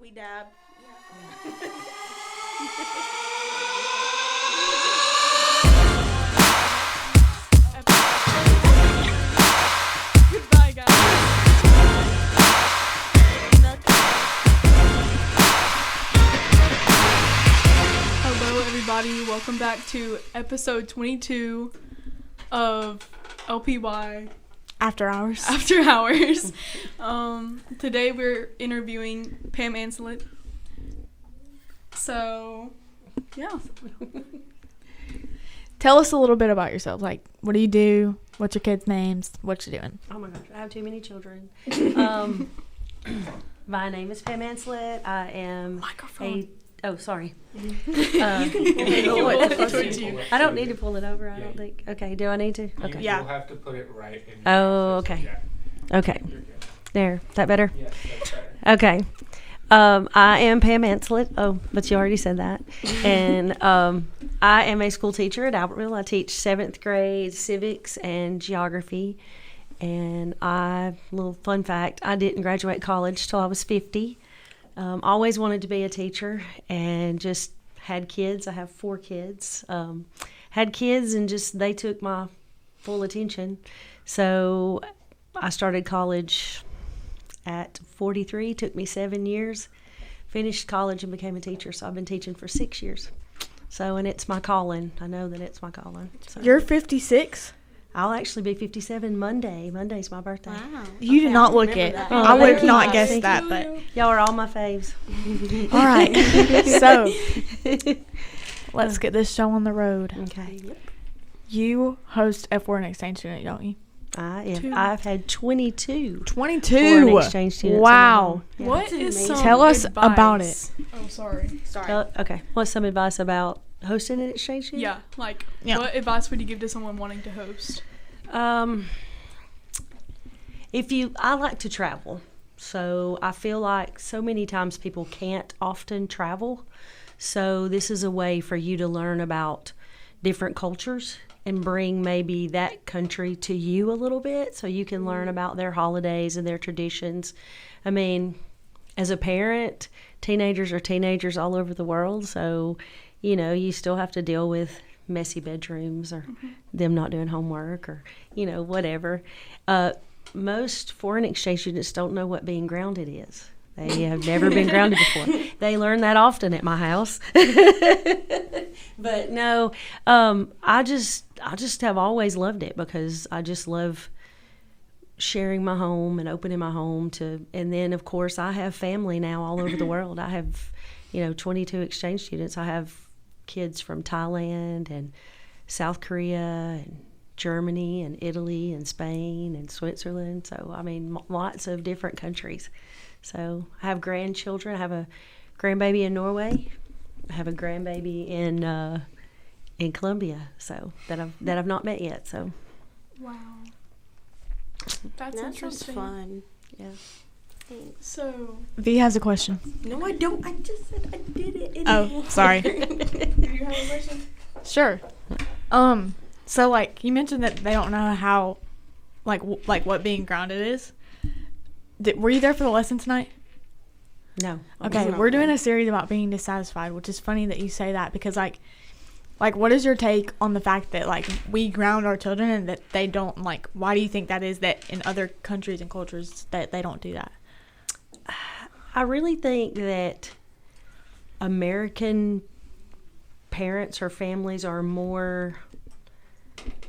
We dab. Goodbye, guys. Hello, everybody. Welcome back to episode 22 of LPY After Hours. After Hours. Today we're interviewing Pam Ancelet. So, yeah. Tell us a little bit about yourself. Like, what do you do? What's your kids' names? What you doing? Oh my gosh, I have too many children. My name is Pam Ancelet. I am Microphone. Oh, sorry. You can pull it. I don't need to pull it over, I don't think. Okay, do I need to? Okay. Yeah. You'll have to put it right in Oh, the okay. Yeah, Okay, you're good. there. Is that better? Yes, that's better. Okay. I am Pam Ancelet. Oh, but you already said that. And I am a school teacher at Albertville. I teach 7th grade civics and geography. And little fun fact, I didn't graduate college till I was 50. Always wanted to be a teacher and just had kids. I have 4 kids. Had kids and just they took my full attention. So I started college at 43. Took me 7 years. Finished college and became a teacher. So I've been teaching for 6 years. So, and it's my calling. I know that it's my calling. So. You're 56? I'll actually be 57 Monday. Monday's my birthday. Wow. You did not look it. that. I would have thank not you. guessed Thank that, but Y'all are all my faves. all right. So, let's get this show on the road. Okay. You host a foreign exchange student, don't you? I've had 22 22. foreign exchange students. Wow. Yeah. What That's is amazing. some Tell us advice? about it. Oh, sorry. Sorry. Okay. What's some advice about hosting an exchange student? Yeah, like, Yeah. what advice would you give to someone wanting to host? I like to travel, so I feel like so many times people can't often travel. So this is a way for you to learn about different cultures and bring maybe that country to you a little bit so you can learn about their holidays and their traditions. I mean, as a parent, teenagers are teenagers all over the world, so, you still have to deal with messy bedrooms or them not doing homework or, whatever. Most foreign exchange students don't know what being grounded is. They have never been grounded before. They learn that often at my house. But no, I just have always loved it because I just love sharing my home and opening my home and then of course I have family now all over the world. I have, 22 exchange students. I have kids from Thailand and South Korea and Germany and Italy and Spain and Switzerland. So, I mean, lots of different countries. So I have grandchildren. I have a grandbaby in Norway. I have a grandbaby in Colombia. So that I've not met yet. So Wow. That's That sounds interesting. fun. yeah. Thanks. So, V has a question. No, I don't. I just said I did it. Oh, sorry. do you have a question? Sure. So, like, you mentioned that they don't know how, like what being grounded is. Were you there for the lesson tonight? No. Okay, not we're doing there. a series about being dissatisfied, which is funny that you say that because, like, what is your take on the fact that, like, we ground our children and that they don't, like, why do you think that is that in other countries and cultures that they don't do that? I really think that American parents or families are more.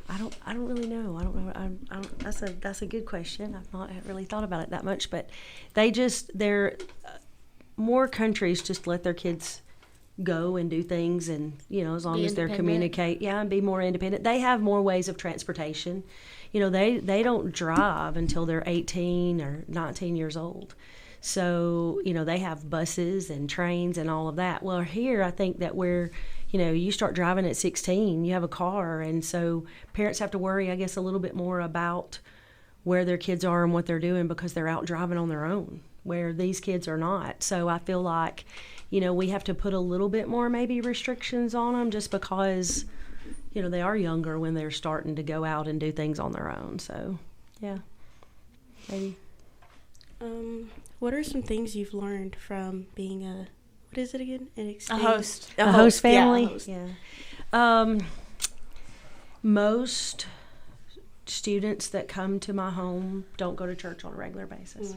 I don't really know. I don't know. That's a good question. I've not really thought about it that much, but more countries just let their kids go and do things, and as long Be as they're independent. and be more independent. They have more ways of transportation. They don't drive until they're 18 or 19 years old. So, they have buses and trains and all of that. Well, here I think that you start driving at 16, you have a car, and so parents have to worry, I guess, a little bit more about where their kids are and what they're doing because they're out driving on their own, where these kids are not. So I feel like, we have to put a little bit more maybe restrictions on them just because, they are younger when they're starting to go out and do things on their own. So, yeah, maybe. What are some things you've learned from being what is it again? A host. A host family? Yeah, a host. Yeah. Most students that come to my home don't go to church on a regular basis.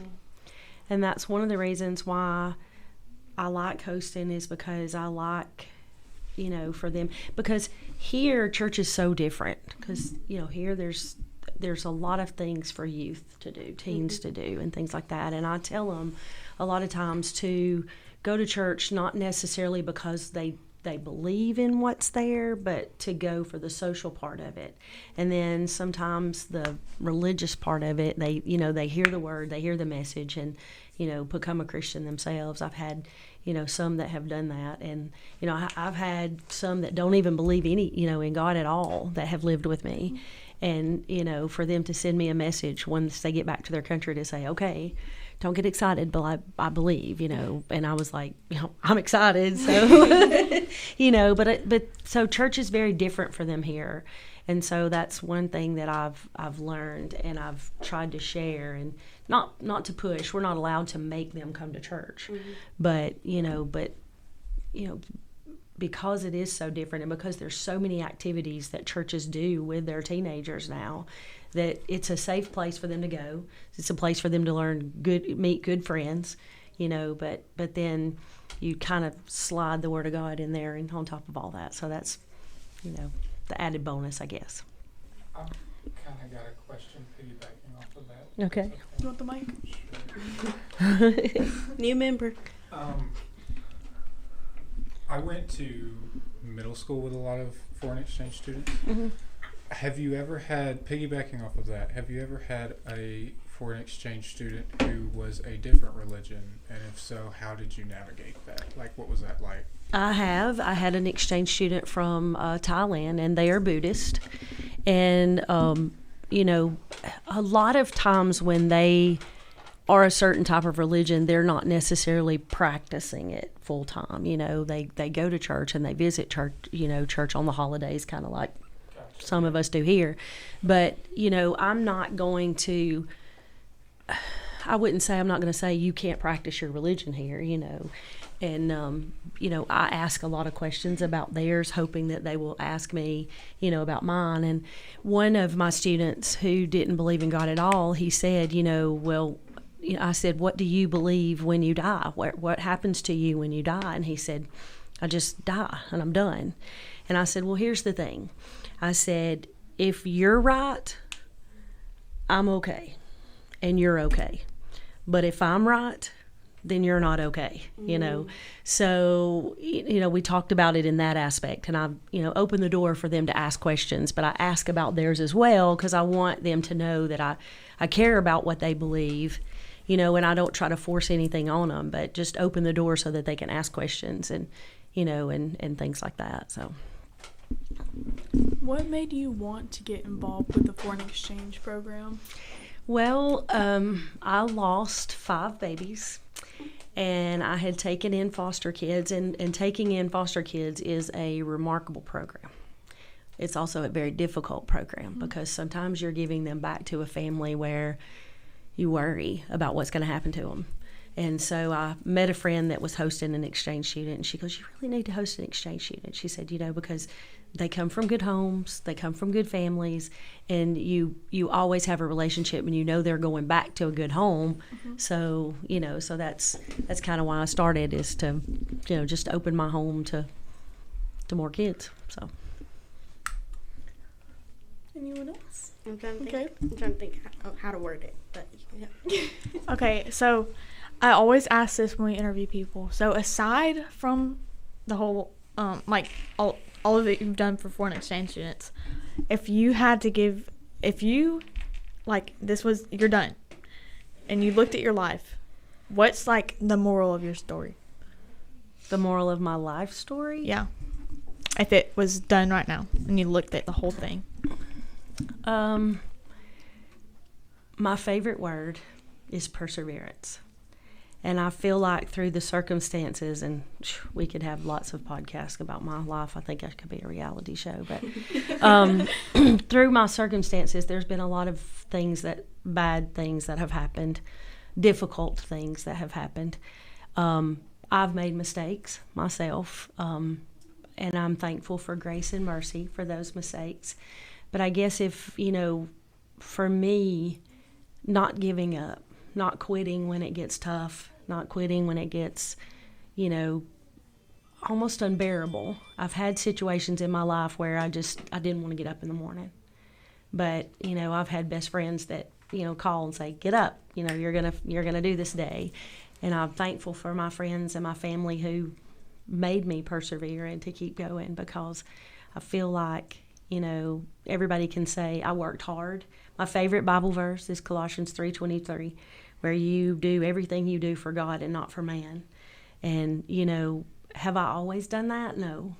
And that's one of the reasons why I like hosting, is because I like, for them. Because here, church is so different. Because, here there's a lot of things for youth to do, teens to do, and things like that. And I tell them a lot of times to go to church, not necessarily because they believe in what's there, but to go for the social part of it. And then sometimes the religious part of it, they hear the word, they hear the message, and, become a Christian themselves. I've had, some that have done that. And, I've had some that don't even believe in God at all, that have lived with me. And, for them to send me a message once they get back to their country to say, okay, don't get excited, but I believe, and I was like, I'm excited. So, but so church is very different for them here. And so that's one thing that I've learned, and I've tried to share, and not to push. We're not allowed to make them come to church, but because it is so different, and because there's so many activities that churches do with their teenagers now, that it's a safe place for them to go. It's a place for them to meet good friends, but then you kind of slide the Word of God in there and on top of all that. So that's, the added bonus, I guess. I've kind of got a question piggybacking off of that. Okay. You want the mic? New member. I went to middle school with a lot of foreign exchange students. Have you ever had, piggybacking off of that, have you ever had a foreign exchange student who was a different religion? And if so, how did you navigate that? Like, what was that like? I had an exchange student from Thailand, and they are Buddhist. And, a lot of times when they are a certain type of religion, they're not necessarily practicing it full time. They go to church and they visit church, church on the holidays, kind of like some of us do here. But, I'm not going to, I wouldn't say, I'm not going to say you can't practice your religion here, And, I ask a lot of questions about theirs, hoping that they will ask me, about mine. And one of my students who didn't believe in God at all, he said, I said, what do you believe when you die? What happens to you when you die? And he said, I just die and I'm done. And I said, well, here's the thing. I said, if you're right, I'm okay and you're okay. But if I'm right, then you're not okay, So, we talked about it in that aspect, and I, opened the door for them to ask questions, but I ask about theirs as well, because I want them to know that I care about what they believe, and I don't try to force anything on them, but just open the door so that they can ask questions and, and things like that, so. What made you want to get involved with the foreign exchange program? Well, I lost 5 babies, and I had taken in foster kids, and taking in foster kids is a remarkable program. It's also a very difficult program, because sometimes you're giving them back to a family where you worry about what's going to happen to them. And so I met a friend that was hosting an exchange student, and she goes, you really need to host an exchange student. She said, because they come from good homes, they come from good families, and you always have a relationship, and they're going back to a good home. So, so that's kind of why I started, is to, just open my home to more kids. So. Anyone else? I'm trying to think how to word it, but yeah. Okay, so I always ask this when we interview people. So aside from the whole, all of it you've done for foreign exchange students, if you had to give, you're done, and you looked at your life, what's the moral of your story? The moral of my life story? Yeah. If it was done right now, and you looked at the whole thing. My favorite word is perseverance. And I feel like through the circumstances, and we could have lots of podcasts about my life. I think that could be a reality show. But through my circumstances, there's been a lot of bad things that have happened difficult things that have happened. I've made mistakes myself, and I'm thankful for grace and mercy for those mistakes. But I guess if, for me, not giving up, not quitting when it gets tough, not quitting when it gets, almost unbearable. I've had situations in my life where I didn't want to get up in the morning. But, I've had best friends that, call and say, get up, you're gonna do this day. And I'm thankful for my friends and my family who made me persevere and to keep going, because I feel like, everybody can say I worked hard. My favorite Bible verse is Colossians 3:23, where you do everything you do for God and not for man. And, have I always done that? No.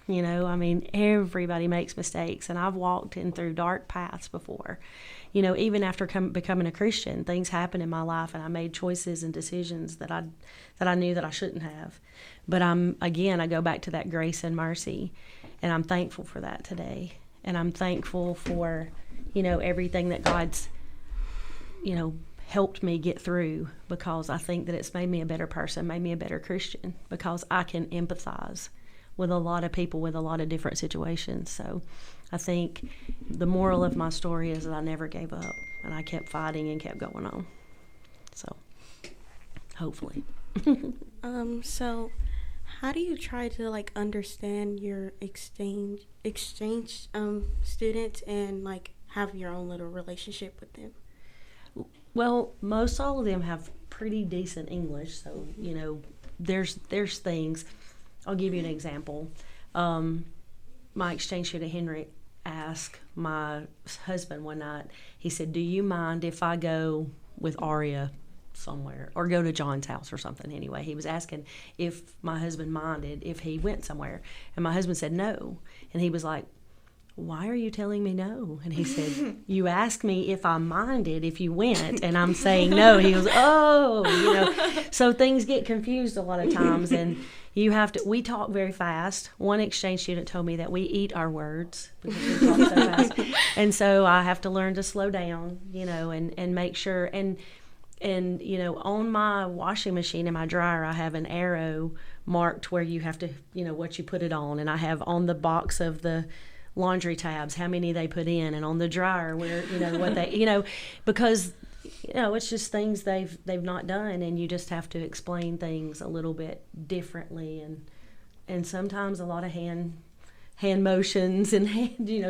Everybody makes mistakes, and I've walked in through dark paths before. Even after becoming a Christian, things happened in my life, and I made choices and decisions that I knew that I shouldn't have. But I go back to that grace and mercy, and I'm thankful for that today. And I'm thankful for, everything that God's, helped me get through, because I think that it's made me a better person, made me a better Christian, because I can empathize with a lot of people with a lot of different situations. So I think the moral of my story is that I never gave up, and I kept fighting and kept going on. So hopefully. So how do you try to understand your exchange students and have your own little relationship with them? Well, most all of them have pretty decent English, so there's things. I'll give you an example. My exchange student Henry asked my husband one night. He said, "Do you mind if I go with Aria somewhere, or go to John's house or something?" Anyway, he was asking if my husband minded if he went somewhere, and my husband said no, and he was like, "Why are you telling me no?" And he said, "You asked me if I minded if you went, and I'm saying no." He goes, "Oh, So things get confused a lot of times, and we talk very fast. One exchange student told me that we eat our words because we talk so fast. And so I have to learn to slow down, and make sure. And on my washing machine and my dryer, I have an arrow marked where you have to, what you put it on. And I have on the box of the laundry tabs how many they put in, and on the dryer where what they because it's just things they've not done, and you just have to explain things a little bit differently, and sometimes a lot of hand motions and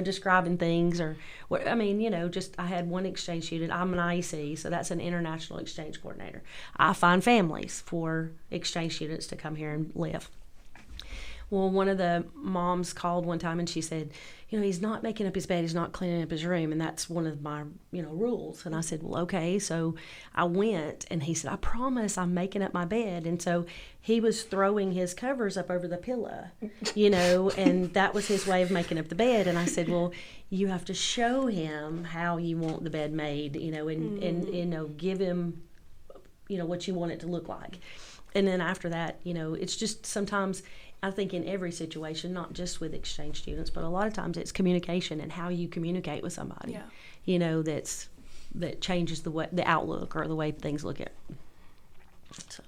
describing things, or I had one exchange student. I'm an IEC, so that's an international exchange coordinator. I find families for exchange students to come here and live. Well, one of the moms called one time, and she said, he's not making up his bed, he's not cleaning up his room, and that's one of my, rules. And I said, well, okay. So I went, and he said, I promise I'm making up my bed. And so he was throwing his covers up over the pillow, and that was his way of making up the bed. And I said, well, you have to show him how you want the bed made, and give him, what you want it to look like. And then after that, it's just sometimes, I think in every situation, not just with exchange students, but a lot of times it's communication and how you communicate with somebody. Yeah. That changes the outlook or the way things look at. So.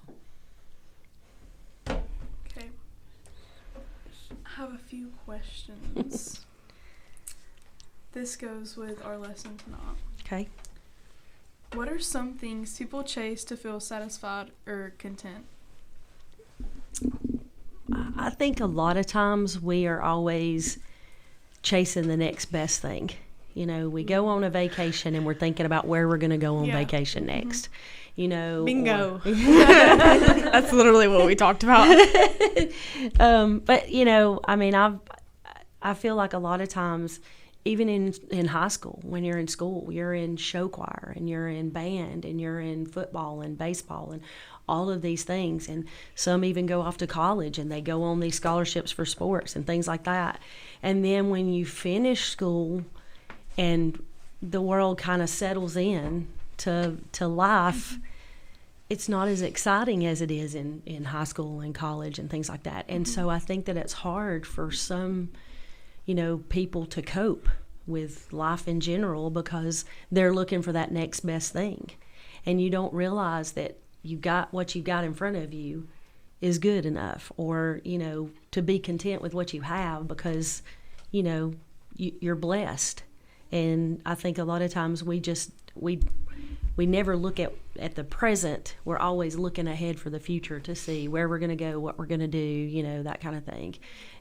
Okay. I have a few questions. This goes with our lesson tonight. Okay. What are some things people chase to feel satisfied or content? I think a lot of times we are always chasing the next best thing. We go on a vacation and we're thinking about where we're going to go on vacation next. Bingo. That's literally what we talked about. But I feel like a lot of times, even in high school, when you're in school, you're in show choir, and you're in band, and you're in football and baseball and all of these things. And some even go off to college, and they go on these scholarships for sports and things like that. And then when you finish school and the world kind of settles in to life, it's not as exciting as it is in high school and college and things like that. And so I think that it's hard for some people to cope with life in general, because they're looking for that next best thing. and you don't realize that you got what you got in front of you is good enough, or, you know, to be content with what you have because, you know, you're blessed. And I think a lot of times we never look at the present. We're always looking ahead for the future to see where we're going to go, what we're going to do, you know, that kind of thing.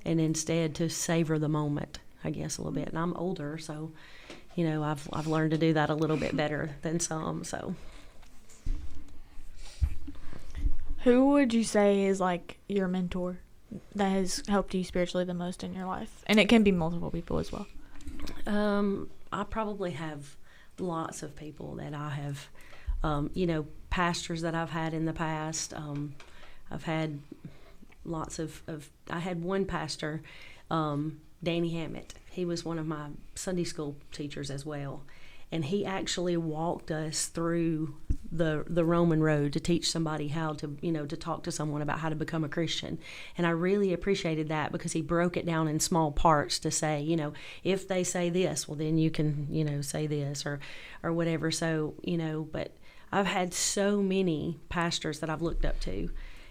And instead to savor the moment, I guess, a little bit. And I'm older, so, you know, I've learned to do that a little bit better than some, so. Who would you say is like your mentor that has helped you spiritually the most in your life? And it can be multiple people as well. I probably have lots of people that I have, you know, pastors that I've had in the past. I've had lots of I had one pastor, Danny Hammett. He was one of my Sunday school teachers as well. And he actually walked us through the Roman road to teach somebody how to, you know, to talk to someone about how to become a Christian. And I really appreciated that because he broke it down in small parts to say, you know, if they say this, well, then you can, you know, say this or whatever. So, you know, but I've had so many pastors that I've looked up to.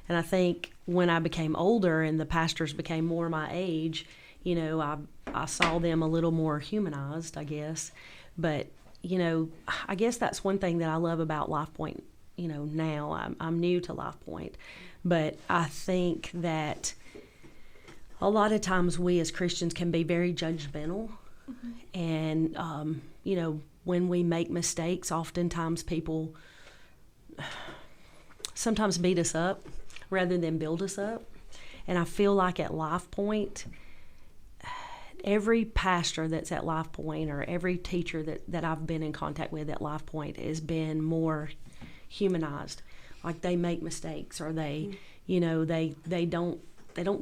And I think when I became older and the pastors became more my age, you know, I saw them a little more humanized, I guess. But you know, I guess that's one thing that I love about Lifepoint. You know, now I'm new to Lifepoint, but I think that a lot of times we as Christians can be very judgmental, and you know, when we make mistakes, oftentimes people sometimes beat us up rather than build us up. And I feel like at Lifepoint, every pastor that's at Lifepoint or every teacher that I've been in contact with at Lifepoint has been more humanized. Like they make mistakes, or they, you know, they don't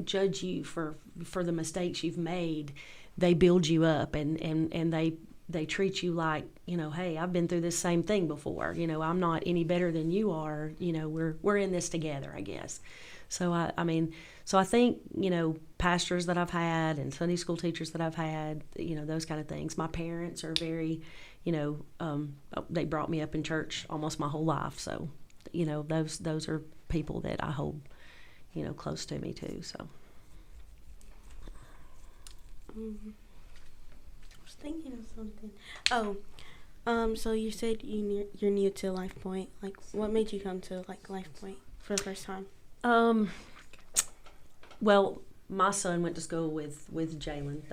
judge you for the mistakes you've made. They build you up, and they treat you like, you know, hey, I've been through this same thing before. You know, I'm not any better than you are. You know, we're in this together, I guess. So I mean, so I think, you know, pastors that I've had and Sunday school teachers that I've had, you know, those kind of things. My parents are very, you know, they brought me up in church almost my whole life. So, you know, those are people that I hold, you know, close to me too. So. I was thinking of something. So you said you're new to Lifepoint. Like, what made you come to like Lifepoint for the first time? Well, my son went to school with Jalen.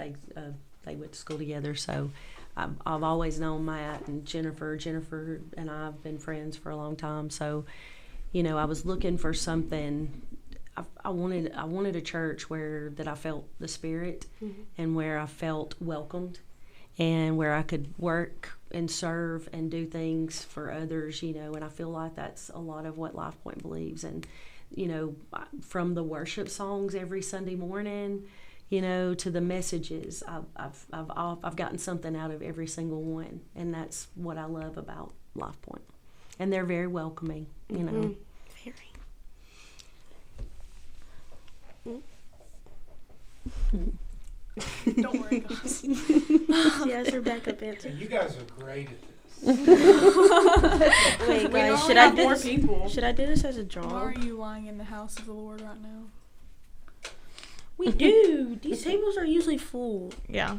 They went to school together, so I've always known Matt and Jennifer. Jennifer and I have been friends for a long time. So, you know, I was looking for something. I wanted a church that I felt the Spirit, and where I felt welcomed, and where I could work and serve and do things for others. You know, and I feel like that's a lot of what Lifepoint believes. And you know, from the worship songs every Sunday morning, you know, to the messages, I've gotten something out of every single one, and that's what I love about Lifepoint. And they're very welcoming, you know. Very. Don't worry, guys. She has her backup answer. You guys are great at this. Wait, We guys, only have more people. should I do this as a job? Why are you lying in the house of the Lord right now? We do. These tables are usually full. Yeah.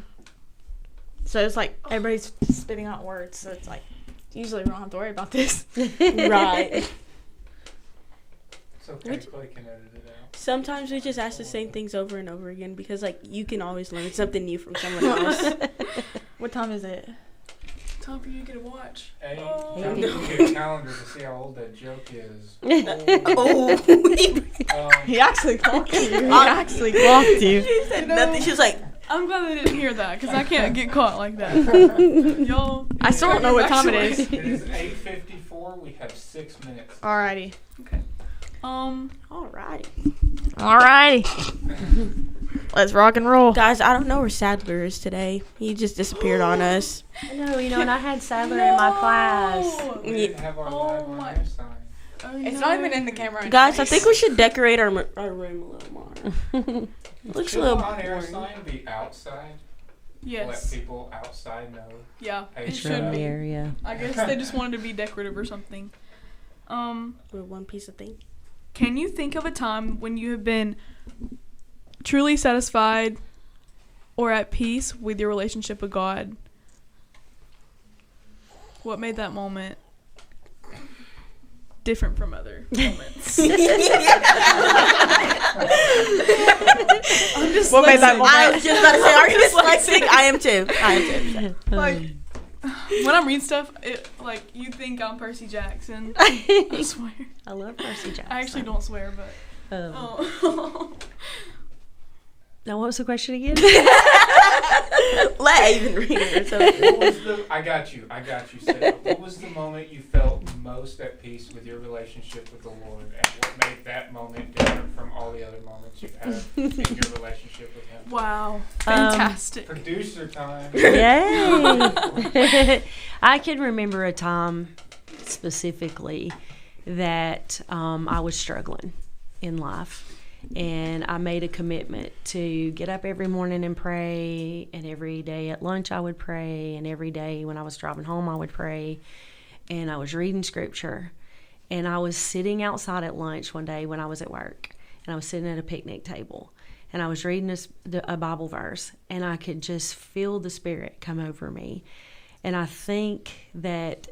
So it's like everybody's spitting out words, so it's like usually we don't have to worry about this. Right. It's okay, Clay can edit it out. Sometimes we just ask the same things over and over again because, like, you can always learn something new from someone else. What time is it? Time for you to get a watch. Hey, Oh. time to get a calendar to see how old that joke is. He actually clocked you. He actually clocked you. She said nothing. She was like, I'm glad they didn't hear that, because I can't get caught like that. Y'all. I still don't know what time it is. It is 8:54. We have 6 minutes. Alrighty. Okay. alrighty. Alrighty. Let's rock and roll. Guys, I don't know where Sadler is today. He just disappeared on us. No, you know, and I had Sadler in my class. We didn't have our live on air sign. Oh, It's no. not even in the camera. Guys, I think we should decorate our room a little more. Looks a Should little the on air boring. sign be outside? Let Yes. people outside know. Yeah, Hey, it shut should up. be. Area. I guess they just wanted to be decorative or something. With one piece of thing. Can you think of a time when you have been truly satisfied or at peace with your relationship with God? What made that moment different from other moments? What made that moment? I was just about to say, are you dyslexic? I am too. Like, when I'm reading stuff, like, you think I'm Percy Jackson. I swear. I love Percy Jackson. I actually don't swear, but. Now, what was the question again? Let Aiden read it or something. What was I got you, Sarah. What was the moment you felt most at peace with your relationship with the Lord, and what made that moment different from all the other moments you've had in your relationship with Him? Wow. Fantastic. Producer time. Yay! I can remember a time specifically that I was struggling in life. And I made a commitment to get up every morning and pray, and every day at lunch I would pray, and every day when I was driving home I would pray, and I was reading scripture. And I was sitting outside at lunch one day when I was at work, and I was sitting at a picnic table, and I was reading a Bible verse, and I could just feel the Spirit come over me. And I think that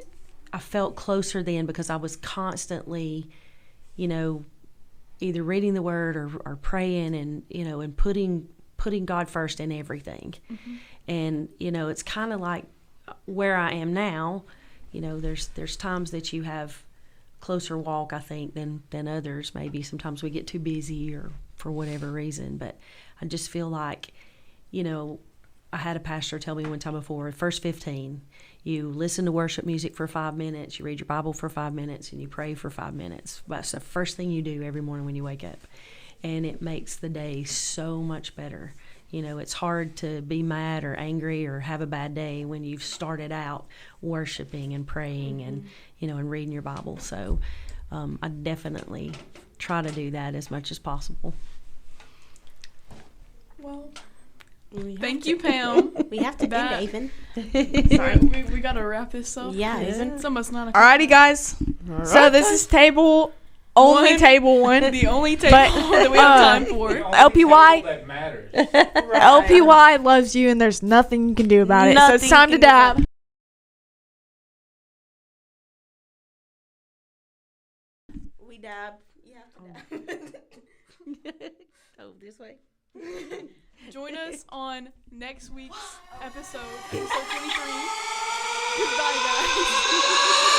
I felt closer then because I was constantly, either reading the word or praying and, and putting God first in everything. Mm-hmm. And, it's kind of like where I am now, there's times that you have closer walk, I think, than others. Maybe sometimes we get too busy or for whatever reason, but I just feel like, I had a pastor tell me one time before, first 15, you listen to worship music for 5 minutes, you read your Bible for 5 minutes, and you pray for 5 minutes. That's the first thing you do every morning when you wake up. And it makes the day so much better. It's hard to be mad or angry or have a bad day when you've started out worshiping and praying and, and reading your Bible. So I definitely try to do that as much as possible. Well, thank you, Pam. We have to end, Aven. Sorry, we got to wrap this up. Yeah, it's almost 9 o'clock. Alrighty, guys. So this is table one. Table one. The only table that we have time for. LPY. That matters. LPY loves you, and there's nothing you can do about it. So it's time to dab. We dab. You have to dab. Oh, this way. Join us on next week's episode 23. Goodbye, guys.